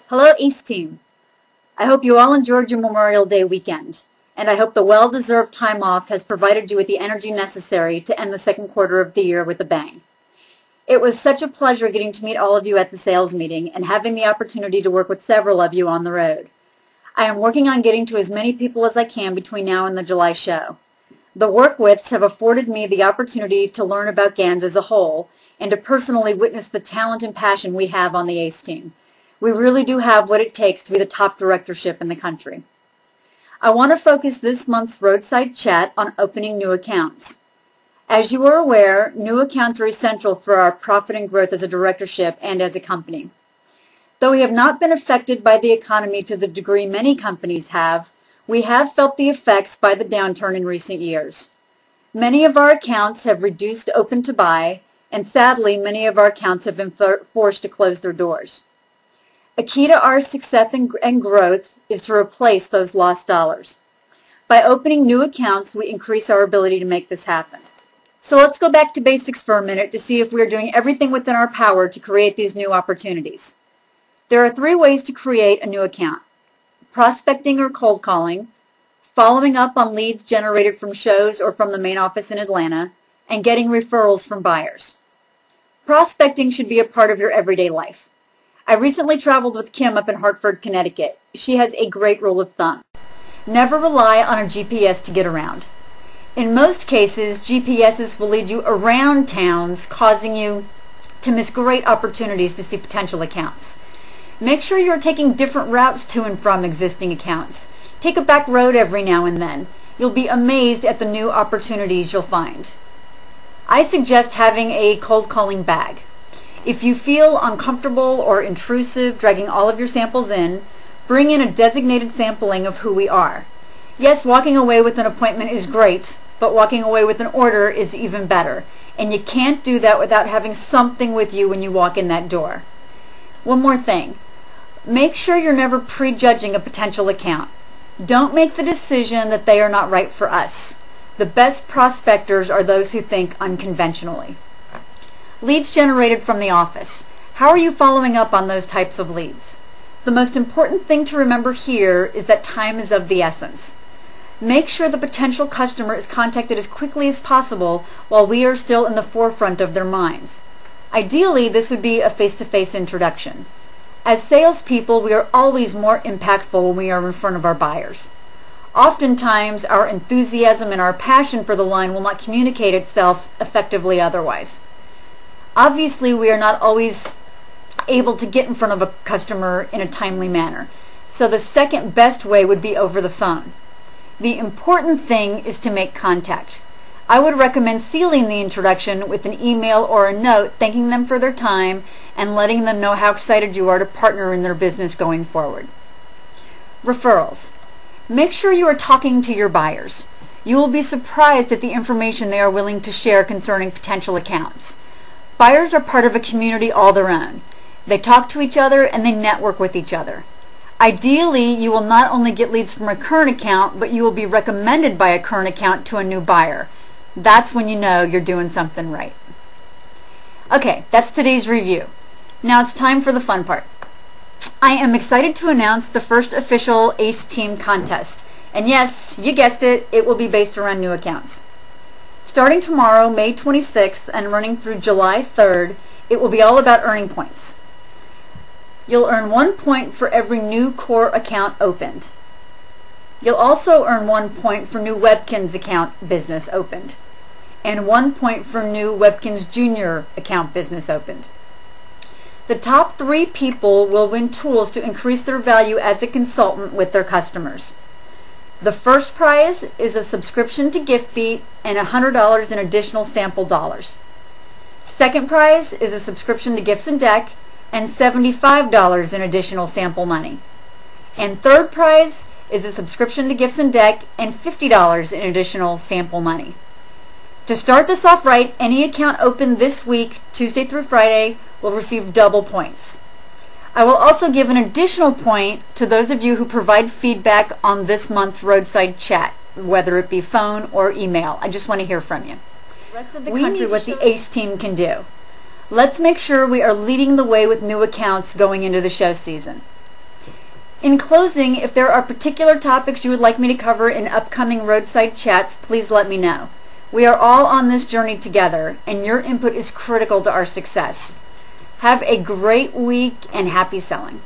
Hello, Ace Team. I hope you all enjoyed your Memorial Day weekend, and I hope the well-deserved time off has provided you with the energy necessary to end the second quarter of the year with a bang. It was such a pleasure getting to meet all of you at the sales meeting and having the opportunity to work with several of you on the road. I am working on getting to as many people as I can between now and the July show. The work withs have afforded me the opportunity to learn about GANS as a whole and to personally witness the talent and passion we have on the ACE team. We really do have what it takes to be the top directorship in the country. I want to focus this month's roadside chat on opening new accounts. As you are aware, new accounts are essential for our profit and growth as a directorship and as a company. Though we have not been affected by the economy to the degree many companies have, we have felt the effects by the downturn in recent years. Many of our accounts have reduced open to buy, and sadly, many of our accounts have been forced to close their doors. A key to our success and growth is to replace those lost dollars. By opening new accounts, we increase our ability to make this happen. So let's go back to basics for a minute to see if we are doing everything within our power to create these new opportunities. There are 3 ways to create a new account: prospecting or cold calling, following up on leads generated from shows or from the main office in Atlanta, and getting referrals from buyers. Prospecting should be a part of your everyday life. I recently traveled with Kim up in Hartford, Connecticut. She has a great rule of thumb: never rely on a GPS to get around. In most cases, GPSs will lead you around towns, causing you to miss great opportunities to see potential accounts. Make sure you are taking different routes to and from existing accounts. Take a back road every now and then. You'll be amazed at the new opportunities you'll find. I suggest having a cold calling bag. If you feel uncomfortable or intrusive dragging all of your samples in, bring in a designated sampling of who we are. Yes, walking away with an appointment is great, but walking away with an order is even better. And you can't do that without having something with you when you walk in that door. One more thing. Make sure you're never prejudging a potential account. Don't make the decision that they are not right for us. The best prospectors are those who think unconventionally. Leads generated from the office. How are you following up on those types of leads? The most important thing to remember here is that time is of the essence. Make sure the potential customer is contacted as quickly as possible while we are still in the forefront of their minds. Ideally, this would be a face-to-face introduction. As salespeople, we are always more impactful when we are in front of our buyers. Oftentimes, our enthusiasm and our passion for the line will not communicate itself effectively otherwise. Obviously, we are not always able to get in front of a customer in a timely manner, so the second best way would be over the phone. The important thing is to make contact. I would recommend sealing the introduction with an email or a note thanking them for their time and letting them know how excited you are to partner in their business going forward. Referrals. Make sure you are talking to your buyers. You will be surprised at the information they are willing to share concerning potential accounts. Buyers are part of a community all their own. They talk to each other and they network with each other. Ideally, you will not only get leads from a current account, but you will be recommended by a current account to a new buyer. That's when you know you're doing something right. Okay, that's today's review. Now it's time for the fun part. I am excited to announce the first official ACE Team contest. And yes, you guessed it, it will be based around new accounts. Starting tomorrow, May 26th, and running through July 3rd, it will be all about earning points. You'll earn 1 point for every new core account opened. You'll also earn 1 point for new Webkinz account business opened, and 1 point for new Webkinz Junior account business opened. The top 3 people will win tools to increase their value as a consultant with their customers. The first prize is a subscription to GiftBeat and $100 in additional sample dollars. Second prize is a subscription to Gifts and Deck and $75 in additional sample money. And third prize is a subscription to Gifts and Deck and $50 in additional sample money. To start this off right, any account opened this week, Tuesday through Friday, will receive double points. I will also give an additional point to those of you who provide feedback on this month's roadside chat, whether it be phone or email. I just want to hear from you. The rest of the country what the ACE team can do. Let's make sure we are leading the way with new accounts going into the show season. In closing, if there are particular topics you would like me to cover in upcoming roadside chats, please let me know. We are all on this journey together, and your input is critical to our success. Have a great week and happy selling.